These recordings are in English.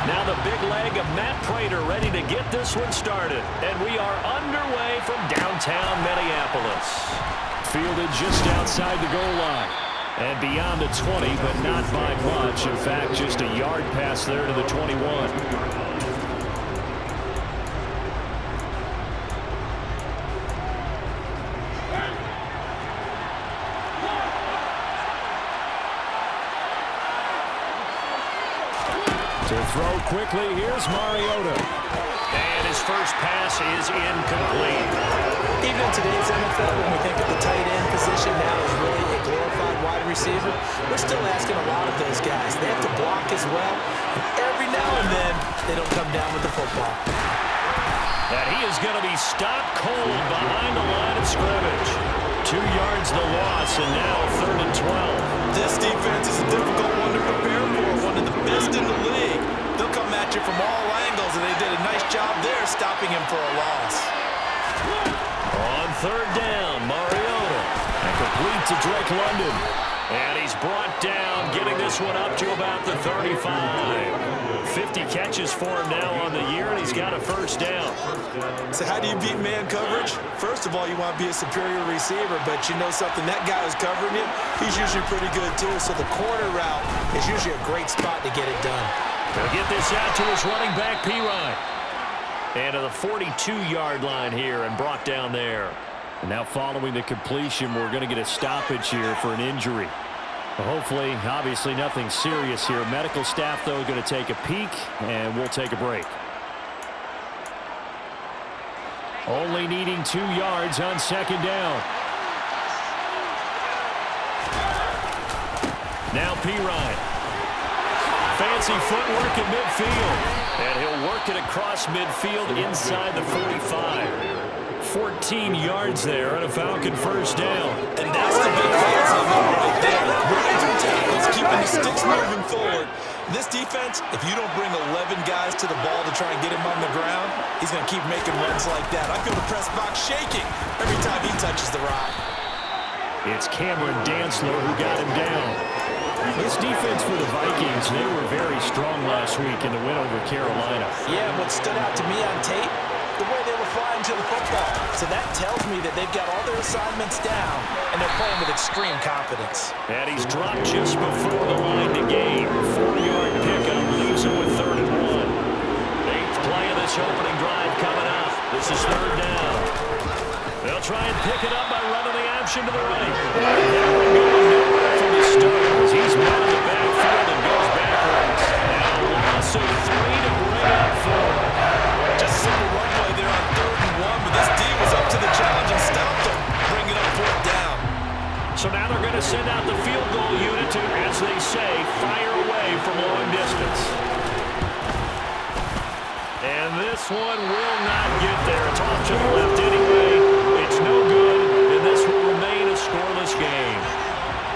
Now the big leg of Matt Prater ready to get this one started. And we are underway from downtown Minneapolis. Fielded just outside the goal line. And beyond the 20, but not by much. In fact, just a yard pass there to the 21. To throw quickly, here's Mariota. And his first pass is incomplete. Even in today's NFL, when we think of the tight end position now as really a glorified wide receiver, we're still asking a lot of those guys. They have to block as well. And every now and then, they don't come down with the football. And he is going to be stopped cold behind the line of scrimmage. 2 yards the loss, and now 3rd and 12. This defense is a difficult one to prepare for, one of the best in the league. They'll come at you from all angles, and they did a nice job there stopping him for a loss. On 3rd down, Mariota. And complete to Drake London. And he's brought down, getting this one up to about the 35. 50 catches for him now on the year, and he's got a first down. So how do you beat man coverage? First of all, you want to be a superior receiver, but you know something, that guy who's covering you, he's usually pretty good too. So the corner route is usually a great spot to get it done. He'll get this out to his running back, Pirine. And to the 42-yard line here and brought down there. And now following the completion, we're going to get a stoppage here for an injury. Hopefully, obviously nothing serious here. Medical staff, though, going to take a peek, and we'll take a break. Only needing 2 yards on 2nd down. Now Pirine. Fancy footwork in midfield. And he'll work it across midfield inside the 45. 14 yards there and a Falcon first down. And that's the big phase of it right there. Running through tackles, keeping the sticks moving forward. This defense, if you don't bring 11 guys to the ball to try and get him on the ground, he's going to keep making runs like that. I feel the press box shaking every time he touches the rock. It's Cameron Dantzler who got him down. This defense for the Vikings, they were very strong last week in the win over Carolina. Yeah, what stood out to me on tape, the way they were flying to the football. So that tells me that they've got all their assignments down, and they're playing with extreme confidence. And he's dropped just before the line to gain. 4-yard pickup leaves him with 3rd and 1. 8th play of this opening drive coming up. This is 3rd down. They'll try and pick it up by running the option to the right. Now we're going nowhere from the start as he's out of the backfield and goes backwards. Now a loss of 3 to bring up 4. Just a simple run play there on 3rd and 1, but this D was up to the challenge and stopped him. Bring it up 4th down. So now they're going to send out the field goal unit to, as they say, fire away from long distance. And this one will not get there. It's off to the left anyway. It's no good, and this will remain a scoreless game.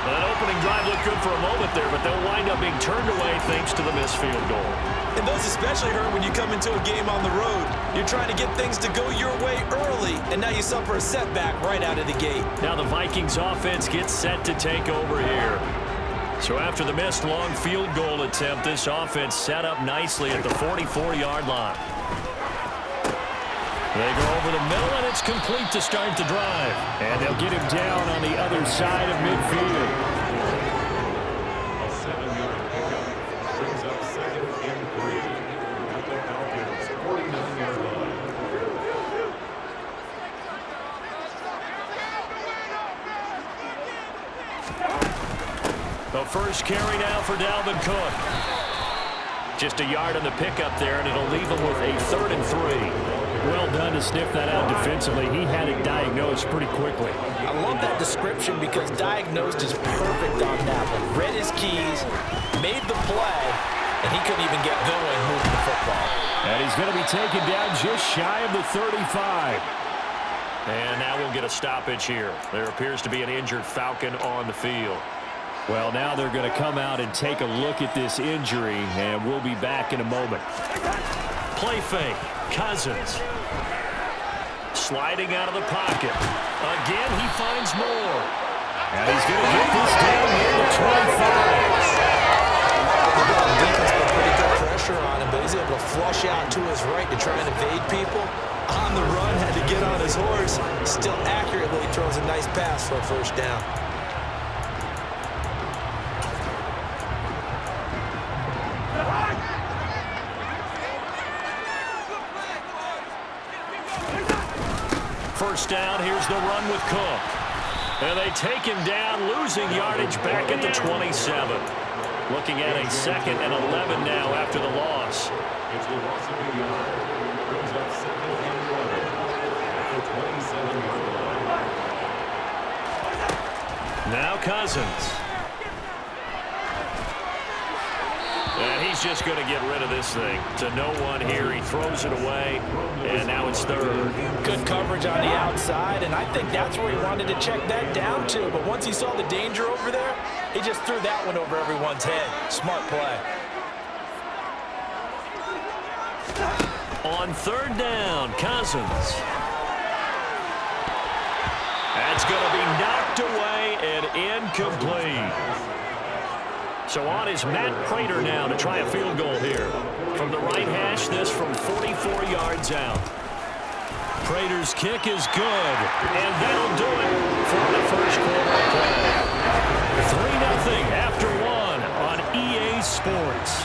That opening drive looked good for a moment there, but they'll wind up being turned away thanks to the missed field goal. And those especially hurt when you come into a game on the road. You're trying to get things to go your way early, and now you suffer a setback right out of the gate. Now the Vikings offense gets set to take over here. So after the missed long field goal attempt, this offense set up nicely at the 44-yard line. They go over the middle, and it's complete to start the drive. And they'll get him down on the other side of midfield. A 7-yard pickup brings up 2nd and 3 at the Falcons' 49-yard line. The first carry now for Dalvin Cook. Just a yard on the pickup there, and it'll leave him with a 3rd and 3. Well done to sniff that out defensively. He had it diagnosed pretty quickly. I love that description because diagnosed is perfect on that one. Read his keys, made the play, and he couldn't even get going moving the football. And he's going to be taken down just shy of the 35. And now we'll get a stoppage here. There appears to be an injured Falcon on the field. Well, now they're going to come out and take a look at this injury, and we'll be back in a moment. Play fake. Cousins. Sliding out of the pocket. Again, he finds more. And he's going to get this down near the 25. The defense put pretty good pressure on him, but for a first down. First down, here's the run with Cook. And they take him down, losing yardage back at the 27. Looking at a 2nd and 11 now after the loss. It's the loss of a yard. Brings up 2nd and 11 at the 27-yard line. Now Cousins. And he's just going to get rid of this thing. To no one here. He throws it away. And now it's 3rd. Good coverage on the outside, and I think that's where he wanted to check that down to. But once he saw the danger over there, he just threw that one over everyone's head. Smart play. On 3rd down, Cousins. That's going to be knocked away and incomplete. So on is Matt Prater now to try a field goal here. From the right hash, this from 44 yards out. Prater's kick is good, and that'll do it for the first quarter of play. 3-0 after 1 on EA Sports.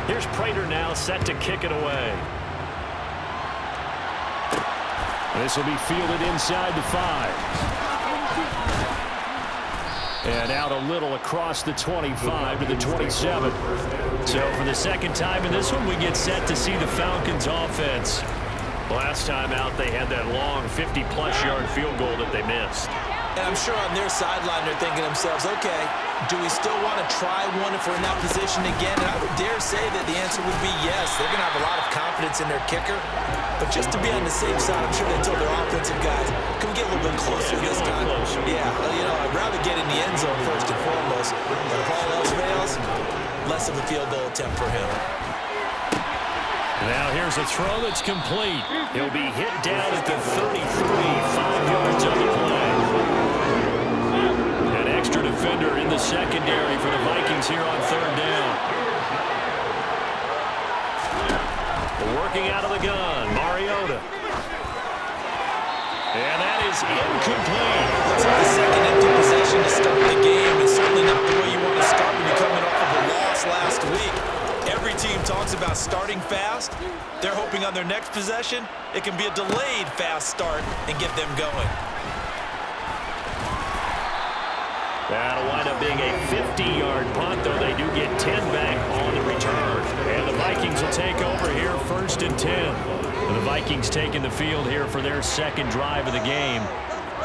Here's Prater now set to kick it away. This will be fielded inside the 5. And out a little across the 25 to the 27. So for the second time in this one, we get set to see the Falcons offense. Last time out, they had that long 50-plus yard field goal that they missed. And I'm sure on their sideline they're thinking to themselves, okay, do we still want to try one if we're in that position again? And I would dare say that the answer would be yes. They're going to have a lot of confidence in their kicker. But just to be on the safe side, I'm sure they told their offensive guys, can we get a little bit closer this time? Yeah, well, you know, I'd rather get in the end zone first and foremost. But if all else fails, less of a field goal attempt for him. Now here's a throw that's complete. He'll be hit down at the 33, 5 yards on the play. An extra defender in the secondary for the Vikings here on 3rd down. Working out of the gun, Mariota. And that is incomplete. Looks like the second empty possession to start the game. It's certainly not the way you want to start when you're coming off of a loss last week. Every team talks about starting fast. They're hoping on their next possession, it can be a delayed fast start and get them going. That'll wind up being a 50-yard punt, though they do get 10 back on the return. And the Vikings will take over here 1st and 10. And the Vikings taking the field here for their second drive of the game.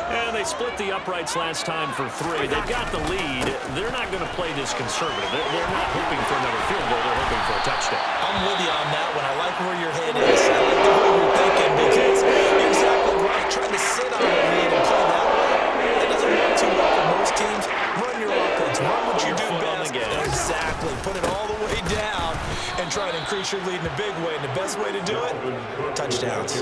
And they split the uprights last time for 3. They've got the lead. They're not going to play this conservative. They're not hoping for another field goal. They're hoping for a touchdown. I'm with you on that one. I like where your head is. I like the way you're thinking because you're exactly right. Trying to sit on the lead and play that way, it doesn't work too well for most teams. Run your offense. Run what you do best. Exactly. Put it all the way down and try to increase your lead in a big way. And the best way to do it, touchdowns.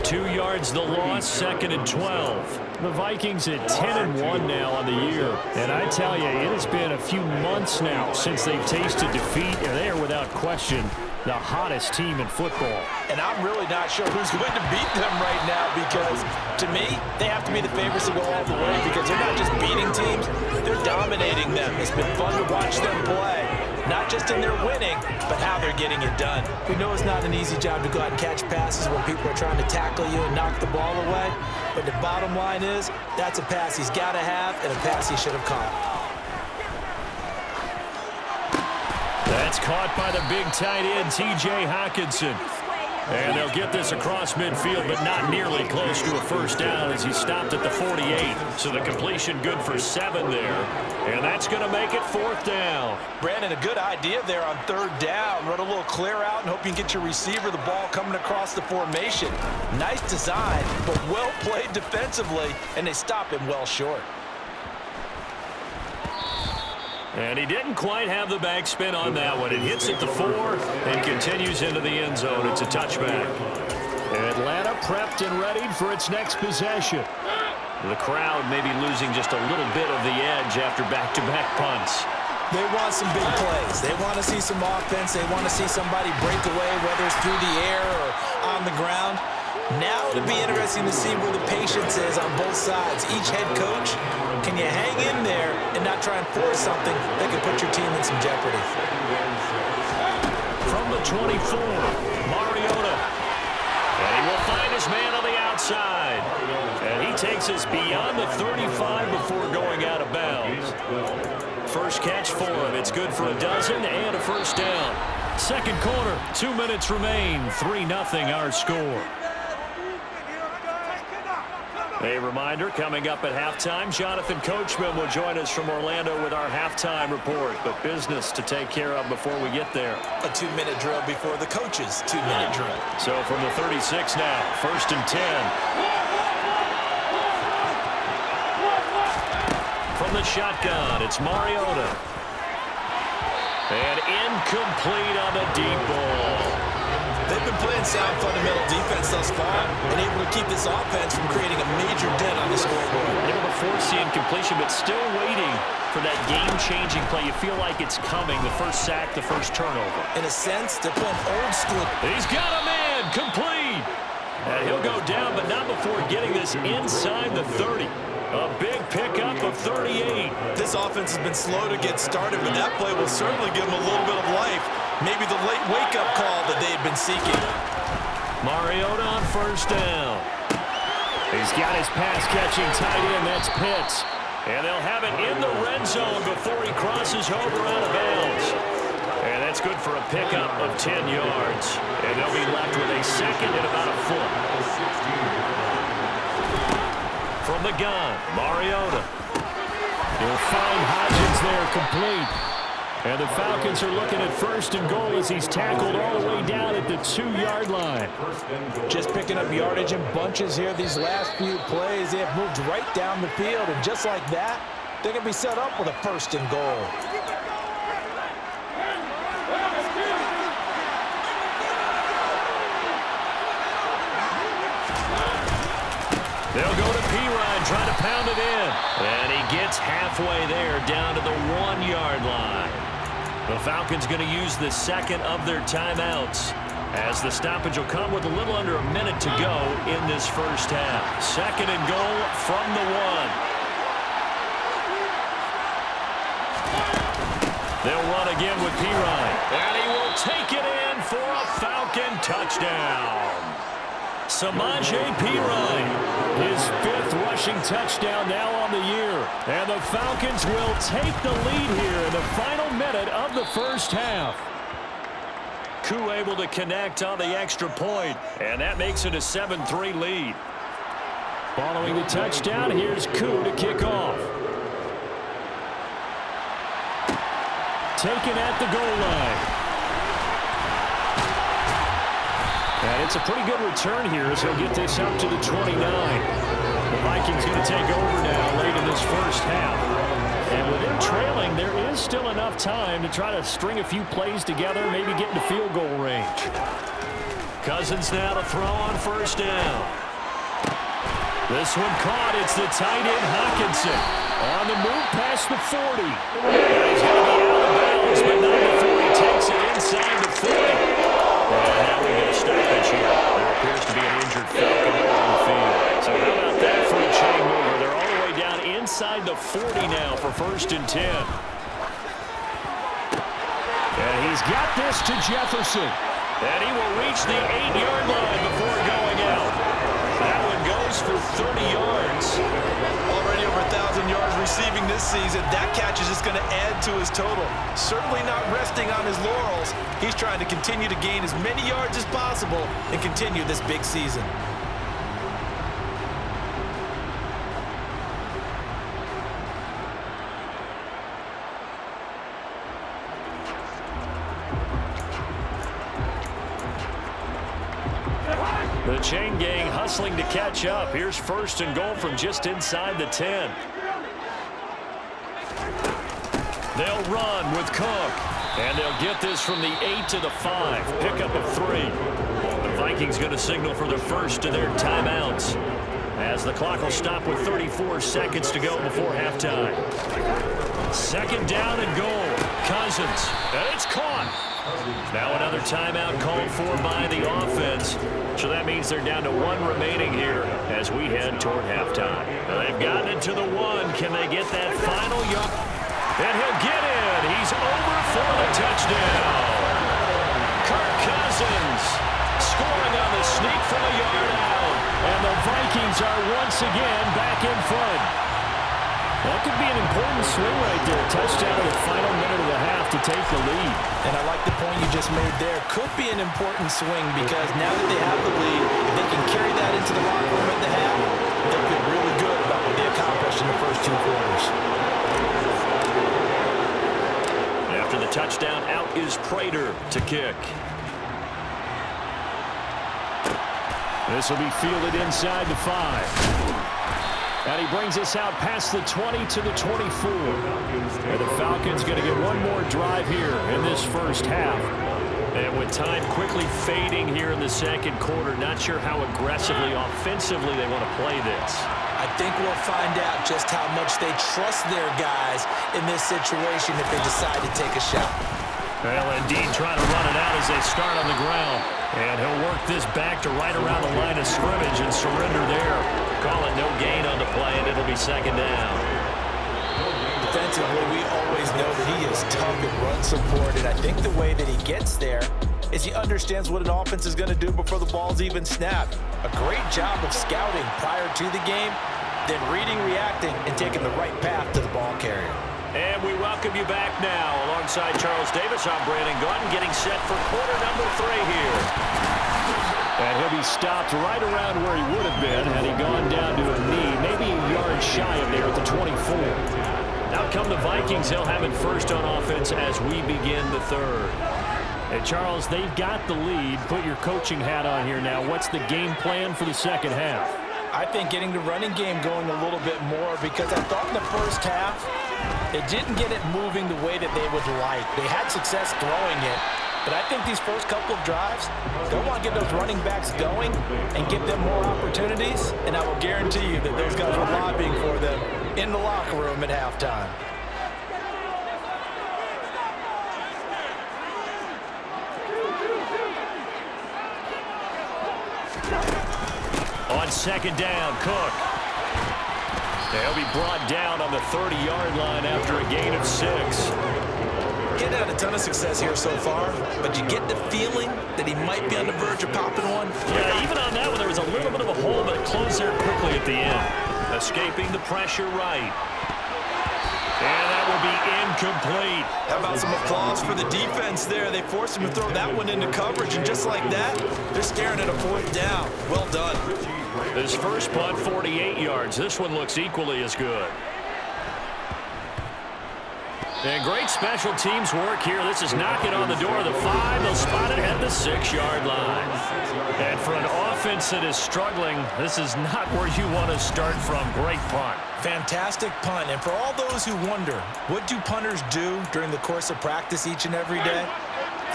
2 yards the loss, 2nd and 12. The Vikings at 10-1 now on the year. And I tell you, it has been a few months now since they've tasted defeat, and they are without question the hottest team in football. And I'm really not sure who's going to beat them right now because, to me, they have to be the favorites to go all the way because they're not just beating teams, they're dominating them. It's been fun to watch them play, not just in their winning, but how they're getting it done. We know it's not an easy job to go out and catch passes when people are trying to tackle you and knock the ball away, but the bottom line is that's a pass he's got to have and a pass he should have caught. That's caught by the big tight end, T.J. Hockenson. And they'll get this across midfield, but not nearly close to a first down as he stopped at the 48. So the completion good for 7 there. And that's going to make it 4th down. Brandon, a good idea there on 3rd down. Run a little clear out and hope you can get your receiver the ball coming across the formation. Nice design, but well played defensively, and they stop him well short. And he didn't quite have the backspin on that one. It hits at the 4 and continues into the end zone. It's a touchback. Atlanta prepped and readied for its next possession. The crowd may be losing just a little bit of the edge after back-to-back punts. They want some big plays. They want to see some offense. They want to see somebody break away, whether it's through the air or on the ground. Now it'll be interesting to see where the patience is on both sides. Each head coach, can you hang in there and not try and force something that could put your team in some jeopardy? From the 24, Mariota. And he will find his man on the outside. And he takes us beyond the 35 before going out of bounds. First catch for him. It's good for a dozen and a first down. Second quarter, 2 minutes remain. 3-0 our score. A reminder, coming up at halftime, Jonathan Coachman will join us from Orlando with our halftime report. But business to take care of before we get there. A 2-minute drill before the coach's 2-minute drill. So from the 36 now, 1st and 10. From the shotgun, it's Mariota. And incomplete on the deep ball. They've been playing sound fundamental defense thus far and able to keep this offense from creating a major dent on the scoreboard. Able to force the incompletion, but still waiting for that game-changing play. You feel like it's coming, the first sack, the first turnover. In a sense, they're playing old school. He's got a man, complete. And he'll go down, but not before getting this inside the 30. A big pickup of 38. This offense has been slow to get started, but that play will certainly give them a little bit of life. Maybe the late wake-up call that they've been seeking. Mariota on first down. He's got his pass-catching tight end. That's Pitts. And they'll have it in the red zone before he crosses over out of bounds. And that's good for a pickup of 10 yards. And they'll be left with a second and about a foot. From the gun, Mariota. He'll find Hodgins there, complete. And the Falcons are looking at 1st and goal as he's tackled all the way down at the 2-yard line. Just picking up yardage in bunches here these last few plays. They have moved right down the field, and just like that, they're going to be set up with a 1st and goal. They'll go to Pirine, trying to pound it in. And he gets halfway there, down to the 1-yard line. The Falcons going to use the second of their timeouts, as the stoppage will come with a little under a minute to go in this first half. 2nd and goal from the 1. They'll run again with Pirine. And he will take it in for a Falcon touchdown. Samaje Pirine, his 5th rushing touchdown now on the year. And the Falcons will take the lead here in the final minute of the first half. Koo able to connect on the extra point, and that makes it a 7-3 lead. Following the touchdown, here's Koo to kick off. Taken at the goal line. And it's a pretty good return here as he'll get this up to the 29. The Vikings going to take over now late in this first half. And with them trailing, there is still enough time to try to string a few plays together, maybe get into field goal range. Cousins now to throw on first down. This one caught. It's the tight end Hawkinson on the move past the 40. And he's going to be out of bounds, but not before he takes it inside the 40. And now we get a stoppage here. There appears to be an injured Falcon on the field. So how about that for a chain mover? They're all the way down inside the 40 now for 1st and 10. And he's got this to Jefferson. And he will reach the 8-yard line before going out. That one goes for 30 yards. Already over 1,000 yards receiving this season. That catch is just going to add to his total. Certainly not resting on his laurels. He's trying to continue to gain as many yards as possible and continue this big season. The chain gang hustling to catch up. Here's 1st and goal from just inside the 10. They'll run with Cook. And they'll get this from the 8 to the 5. Pickup of 3. The Vikings going to signal for their first of their timeouts, as the clock will stop with 34 seconds to go before halftime. 2nd down and goal. Cousins. And it's caught. Now another timeout called for by the offense. So that means they're down to 1 remaining here as we head toward halftime. They've gotten it to the 1. Can they get that final yard? And he'll get it. He's over for the touchdown. Kirk Cousins scoring on the sneak from a yard out. And the Vikings are once again back in front. That could be an important swing right there. Touchdown in the final minute of the half to take the lead. And I like the point you just made there. Could be an important swing because now that they have the lead, if they can carry that into the locker room at the half, they'll feel really good about what they accomplished in the first 2 quarters. After the touchdown, out is Prater to kick. This will be fielded inside the 5. And he brings us out past the 20 to the 24. And the Falcons going to get one more drive here in this first half. And with time quickly fading here in the second quarter, not sure how aggressively, offensively they want to play this. I think we'll find out just how much they trust their guys in this situation if they decide to take a shot. Well, indeed, trying to run it out as they start on the ground. And he'll work this back to right around the line of scrimmage and surrender there. Call it no gain on the play, and it'll be second down. Defensively, we always know that he is tough in run support, and I think the way that he gets there is he understands what an offense is going to do before the ball's even snapped. A great job of scouting prior to the game, then reading, reacting, and taking the right path to the ball carrier. And we welcome you back now. Alongside Charles Davis, I'm Brandon Gordon, getting set for quarter number 3 here. And he'll be stopped right around where he would have been had he gone down to a knee, maybe a yard shy of there at the 24. Out come the Vikings. They'll have it first on offense as we begin the third. And Charles, they've got the lead. Put your coaching hat on here now. What's the game plan for the second half? I think getting the running game going a little bit more because I thought in the first half they didn't get it moving the way that they would like. They had success throwing it, but I think these first couple of drives, they'll want to get those running backs going and give them more opportunities, and I will guarantee you that those guys were lobbying for them in the locker room at halftime. On second down, Cook. They'll be brought down on the 30-yard line after a gain of 6. Getting had a ton of success here so far, but you get the feeling that he might be on the verge of popping one. Yeah, even on that one, there was a little bit of a hole, but it closed there quickly at the end. Escaping the pressure right. And that will be incomplete. How about some applause for the defense there? They forced him to throw that one into coverage, and just like that, they're staring at a 4th down. Well done. His first punt, 48 yards. This one looks equally as good. And great special teams work here. This is knocking on the door of the 5. They'll spot it at the 6-yard line. And for an offense that is struggling, this is not where you want to start from. Great punt. Fantastic punt. And for all those who wonder, what do punters do during the course of practice each and every day?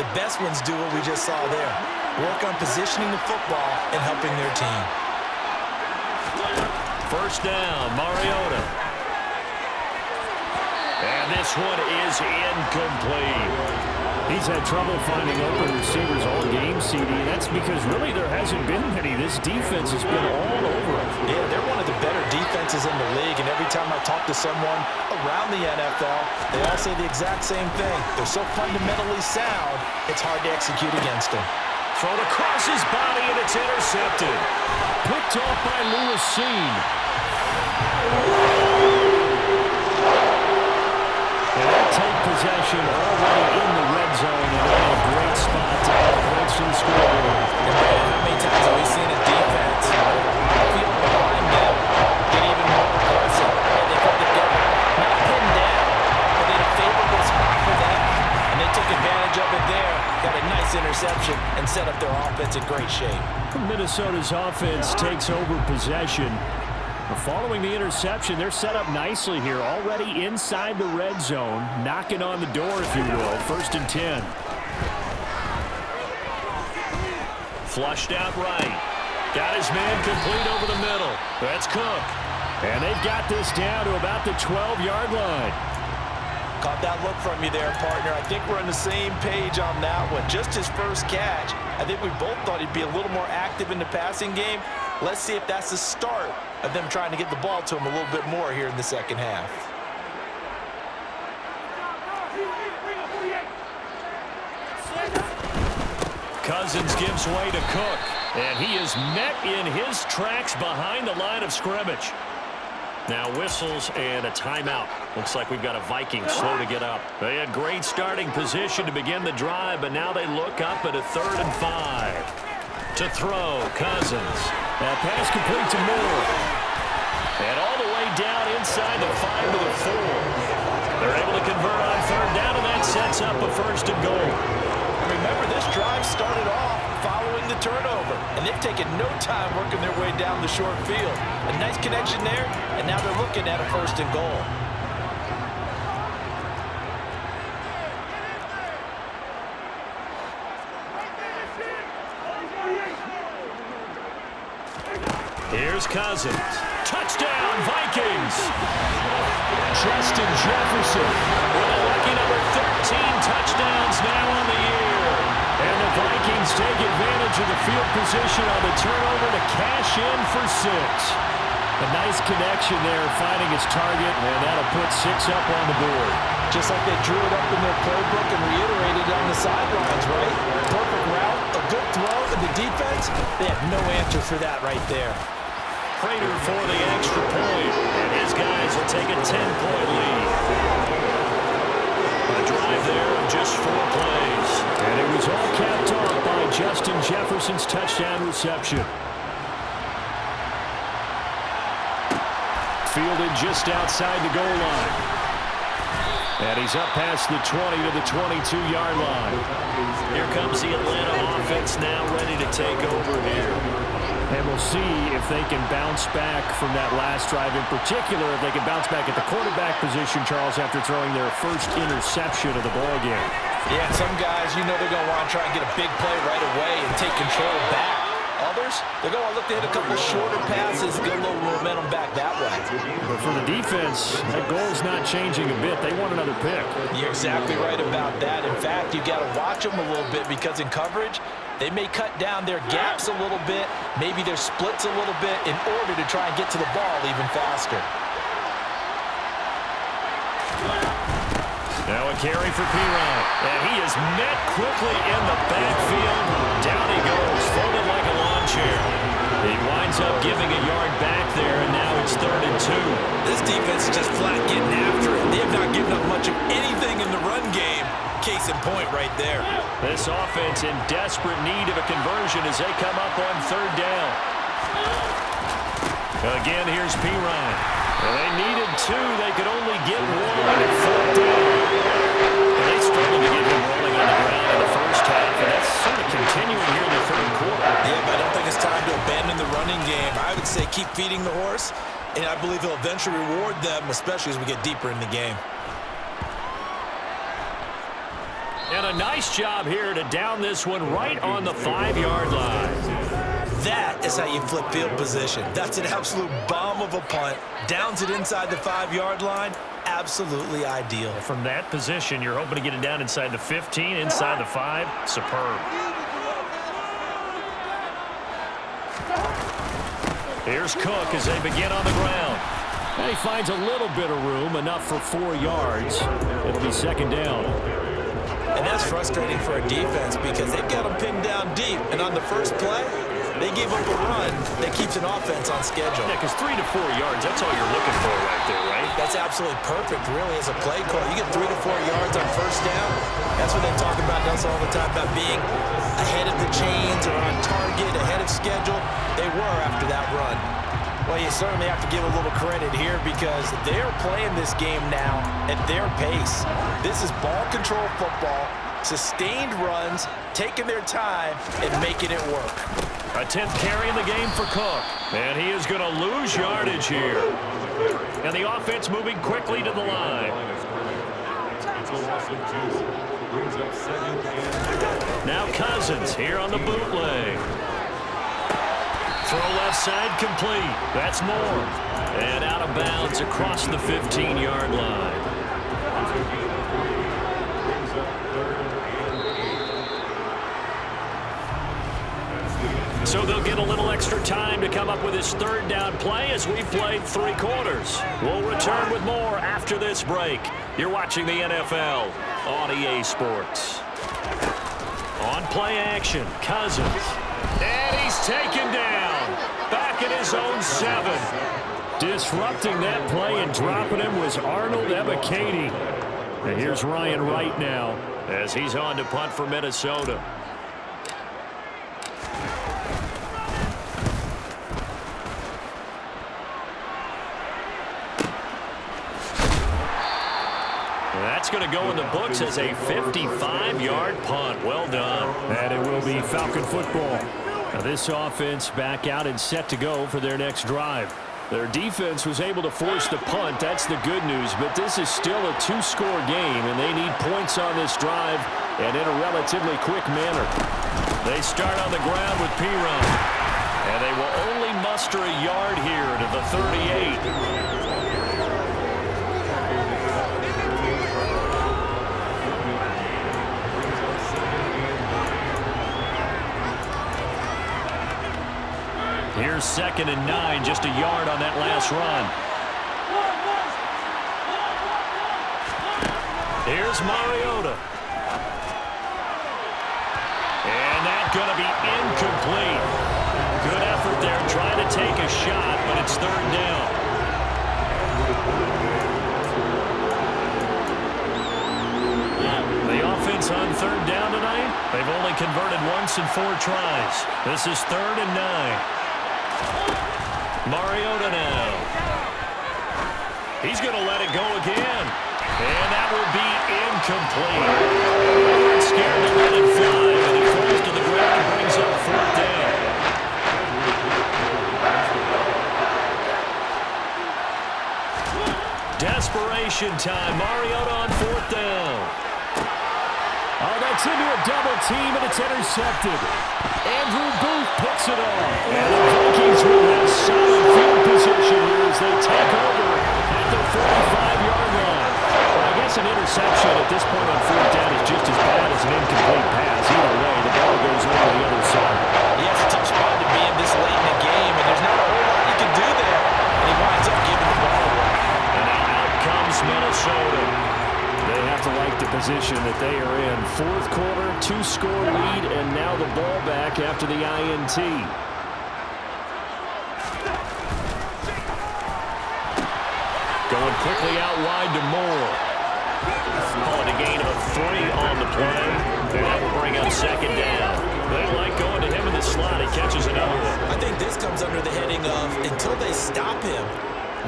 The best ones do what we just saw there. Work on positioning the football and helping their team. First down, Mariota. And this one is incomplete. He's had trouble finding open receivers all game, CD, and that's because really there hasn't been many. This defense has been all over it. Yeah, they're one of the better defenses in the league, and every time I talk to someone around the NFL, they all say the exact same thing. They're so fundamentally sound, it's hard to execute against them. Thrown across his body, and it's intercepted. Picked off by Lewis Seen. And they'll take possession already in the red zone, and they're in a great spot to add points to the scoreboard. How many times have we seen a defense feel behind them, get even more aggressive? And they put together, not pinned down, but in a favorable spot for them. And they took advantage of it there, got a nice interception, and set up their offense in great shape. Minnesota's offense takes over possession. Following the interception, they're set up nicely here, already inside the red zone, knocking on the door, if you will. 1st and 10. Flushed out right. Got his man complete over the middle. That's Cook. And they've got this down to about the 12-yard line. Caught that look from you there, partner. I think we're on the same page on that one. Just his first catch. I think we both thought he'd be a little more active in the passing game. Let's see if that's the start of them trying to get the ball to him a little bit more here in the second half. Cousins gives way to Cook, and he is met in his tracks behind the line of scrimmage. Now whistles and a timeout. Looks like we've got a Vikings slow to get up. They had great starting position to begin the drive, but now they look up at a 3rd and 5. To throw, Cousins. That pass complete to Moore. And all the way down inside the 5 to the 4. They're able to convert on 3rd down, and that sets up a 1st and goal. Remember, this drive started off following the turnover, and they've taken no time working their way down the short field. A nice connection there, and now they're looking at a 1st and goal. Here's Cousins. Touchdown, Vikings! Justin Jefferson with a lucky number 13 touchdowns now on the year. And the Vikings take advantage of the field position on the turnover to cash in for 6. A nice connection there, finding its target, and that'll put 6 up on the board. Just like they drew it up in their playbook and reiterated it on the sidelines, right? Perfect route, a good throw, and the defense, they have no answer for that right there. Prater for the extra point, and his guys will take a 10-point lead. A drive there of just 4 plays. And it was all capped off by Justin Jefferson's touchdown reception. Fielded just outside the goal line. And he's up past the 20 to the 22-yard line. Here comes the Atlanta offense now ready to take over here. And we'll see if they can bounce back from that last drive. In particular, if they can bounce back at the quarterback position, Charles, after throwing their first interception of the ballgame. Yeah, some guys, you know they're going to want to try and get a big play right away and take control back. Others, they're going to look to hit a couple shorter passes, get a little momentum back that way. But for the defense, that goal's not changing a bit. They want another pick. You're exactly right about that. In fact, you got to watch them a little bit because in coverage, they may cut down their gaps a little bit, maybe their splits a little bit in order to try and get to the ball even faster. Now a carry for Piron, and he is met quickly in the backfield. Down he goes, folded like a lawn chair. He winds up giving a yard back there, and now it's 3rd and 2. This defense is just flat getting after it. They have not given up much of anything in the run game. Case in point right there. This offense in desperate need of a conversion as they come up on 3rd down. Again, here's Piron. Well, they needed 2. They could only get 1 at 4th down. And they struggled to get him rolling on the ground in the first half, and that's sort of continuing here in the 3rd quarter. Yeah, but I don't think it's time to abandon the running game. I would say keep feeding the horse, and I believe he'll eventually reward them, especially as we get deeper in the game. And a nice job here to down this one right on the 5-yard line. That is how you flip field position. That's an absolute bomb of a punt. Downs it inside the 5-yard line. Absolutely ideal. From that position, you're hoping to get it down inside the 15, inside the 5. Superb. Here's Cook as they begin on the ground. And he finds a little bit of room, enough for 4 yards. It'll be 2nd down. And that's frustrating for a defense because they've got them pinned down deep. And on the first play, they gave up a run that keeps an offense on schedule. Yeah, because 3 to 4 yards, that's all you're looking for right there, right? That's absolutely perfect, really, as a play call. You get 3 to 4 yards on 1st down. That's what they talk about us all the time, about being ahead of the chains or on target, ahead of schedule. They were after that run. Well, you certainly have to give a little credit here because they're playing this game now at their pace. This is ball control football, sustained runs, taking their time, and making it work. A 10th carry in the game for Cook. And he is going to lose yardage here. And the offense moving quickly to the line. It's a loss of 2. Brings up 2nd and... Now Cousins here on the bootleg. Throw left side complete. That's Moore. And out of bounds across the 15-yard line. So they'll get a little extra time to come up with his third down play as we've played 3 quarters. We'll return with more after this break. You're watching the NFL on EA Sports. On play action, Cousins. And he's taken down. Back at his own 7. Disrupting that play and dropping him was Arnold Ebiketie. And here's Ryan Wright now as he's on to punt for Minnesota. That's going to go in the books as a 55-yard punt. Well done. And it will be Falcon football. Now this offense back out and set to go for their next drive. Their defense was able to force the punt. That's the good news. But this is still a 2-score game, and they need points on this drive and in a relatively quick manner. They start on the ground with P-Run. And they will only muster a yard here to the 38. Here's 2nd and 9, just a yard on that last run. Here's Mariota. And that's going to be incomplete. Good effort there trying to take a shot, but it's 3rd down. The offense on 3rd down tonight, they've only converted once in 4 tries. This is 3rd and 9. Mariota now. He's going to let it go again. And that will be incomplete. Scared to let it fly, and it falls to the ground and brings up 4th down. Desperation time. Mariota on 4th down. Oh, that's into a double team, and it's intercepted. Andrew Booth picks it off. And the Vikings will have solid field position here as they take over at the 45-yard line. Well, I guess an interception at this point on 4th down is just as bad as an incomplete pass. Either way, the ball goes over the other side. Yeah, it's a tough spot to be in this late in the game, and there's not a whole lot you can do there. And he winds up giving the ball away. And now out comes Minnesota. They have to like the position that they are in. 4th quarter, 2-score lead, and now the ball back after the INT. Going quickly out wide to Moore. Calling a gain of 3 on the play. And that will bring up 2nd down. They like going to him in the slot. He catches another one. I think this comes under the heading of until they stop him,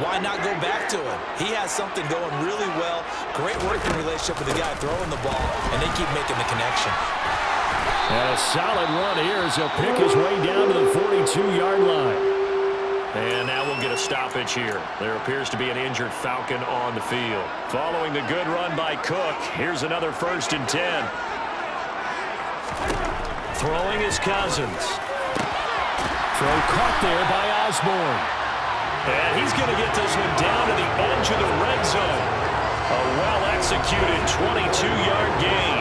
why not go back to him? He has something going really well. Great working relationship with the guy throwing the ball, and they keep making the connection. And a solid run here as he'll pick his way down to the 42-yard line. And now we'll get a stoppage here. There appears to be an injured Falcon on the field. Following the good run by Cook, here's another 1st and 10. Throwing is Cousins. Throw caught there by Osborne. And he's going to get this one down to the edge of the red zone. A well-executed 22-yard gain.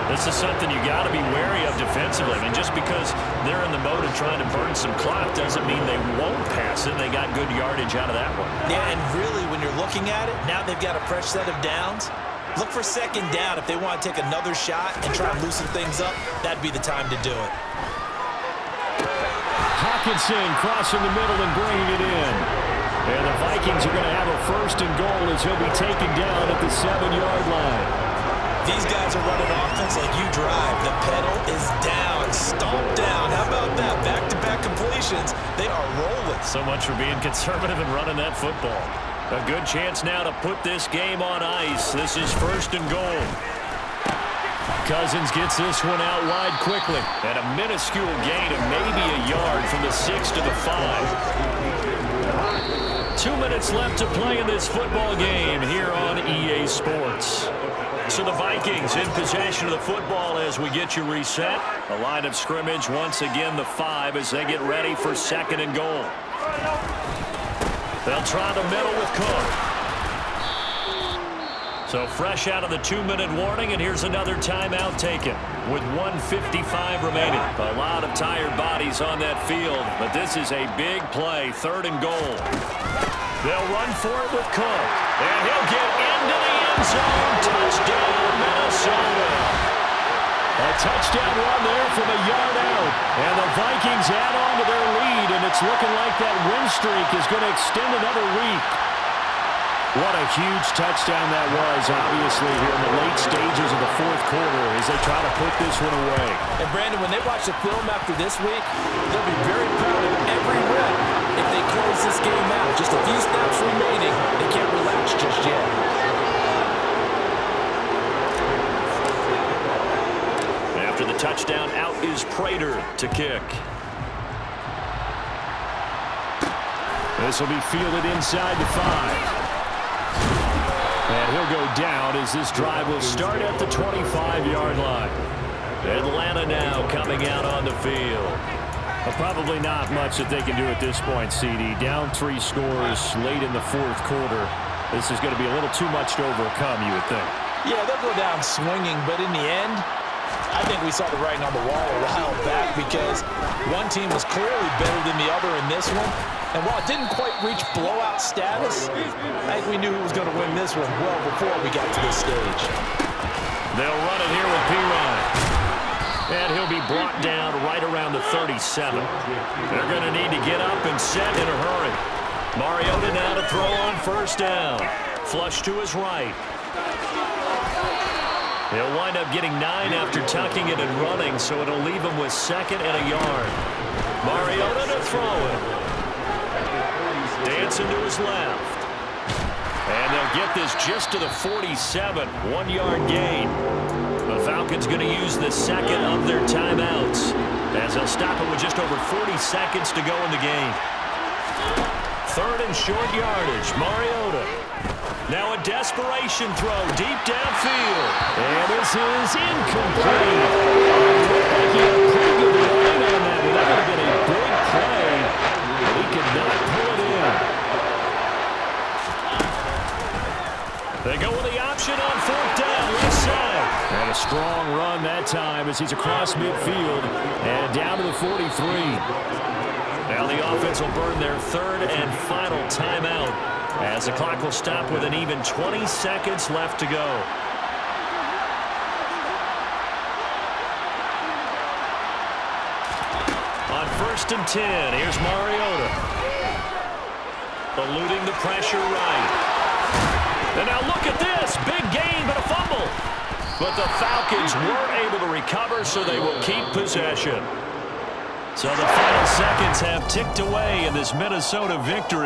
This is something you got to be wary of defensively. I mean, just because they're in the mode of trying to burn some clock doesn't mean they won't pass it. They got good yardage out of that one. Yeah, and really, when you're looking at it, now they've got a fresh set of downs. Look for 2nd down. If they want to take another shot and try and loosen things up, that'd be the time to do it. Hawkinson crossing the middle and bringing it in. And the Vikings are going to have a 1st and goal as he'll be taken down at the 7-yard line. These guys are running offense like you drive. The pedal is down, stomped down. How about that? Back-to-back completions. They are rolling. So much for being conservative and running that football. A good chance now to put this game on ice. This is 1st and goal. Cousins gets this one out wide quickly. And a minuscule gain of maybe a yard from the 6 to the 5. 2 minutes left to play in this football game here on EA Sports. So the Vikings in possession of the football as we get you reset. The line of scrimmage once again the 5 as they get ready for 2nd and goal. They'll try the middle with Cook. So fresh out of the 2-minute warning, and here's another timeout taken with 1:55 remaining. A lot of tired bodies on that field, but this is a big play, 3rd and goal. They'll run for it with Cook, and he'll get into the end zone. Touchdown, Minnesota. A touchdown run there from a yard out, and the Vikings add on to their lead, and it's looking like that win streak is going to extend another week. What a huge touchdown that was, obviously, here in the late stages of the 4th quarter as they try to put this one away. And, Brandon, when they watch the film after this week, they'll be very proud of every rep if they close this game out. Just a few snaps remaining. They can't relax just yet. After the touchdown, out is Prater to kick. This will be fielded inside the 5. And he'll go down as this drive will start at the 25-yard line. Atlanta now coming out on the field. Probably not much that they can do at this point, CD. Down 3 scores late in the 4th quarter. This is going to be a little too much to overcome, you would think. Yeah, they'll go down swinging, but in the end, I think we saw the writing on the wall a while back because one team was clearly better than the other in this one. And while it didn't quite reach blowout status, I think we knew who was going to win this one well before we got to this stage. They'll run it here with P-Ryan. And he'll be brought down right around the 37. They're going to need to get up and set in a hurry. Mariota now to throw on 1st down. Flush to his right. He'll wind up getting 9 after tucking it and running, so it'll leave him with 2nd and a yard. Mariota to throw it. Dancing to his left. And they'll get this just to the 47. 1-yard gain. The Falcons going to use the 2nd of their timeouts as they'll stop it with just over 40 seconds to go in the game. 3rd and short yardage. Mariota. Now a desperation throw deep downfield. And this is incomplete. Looked like he had a pretty good line on that. That would have been a big play. But he could not pull it in. They go with the option on 4th down, left side. And a strong run that time as he's across midfield and down to the 43. Now the offense will burn their 3rd and final timeout as the clock will stop with an even 20 seconds left to go. On 1st and 10, here's Mariota. Eluding the pressure right. And now look at this. Big gain, but a fumble. But the Falcons were able to recover, so they will keep possession. So the final seconds have ticked away in this Minnesota victory.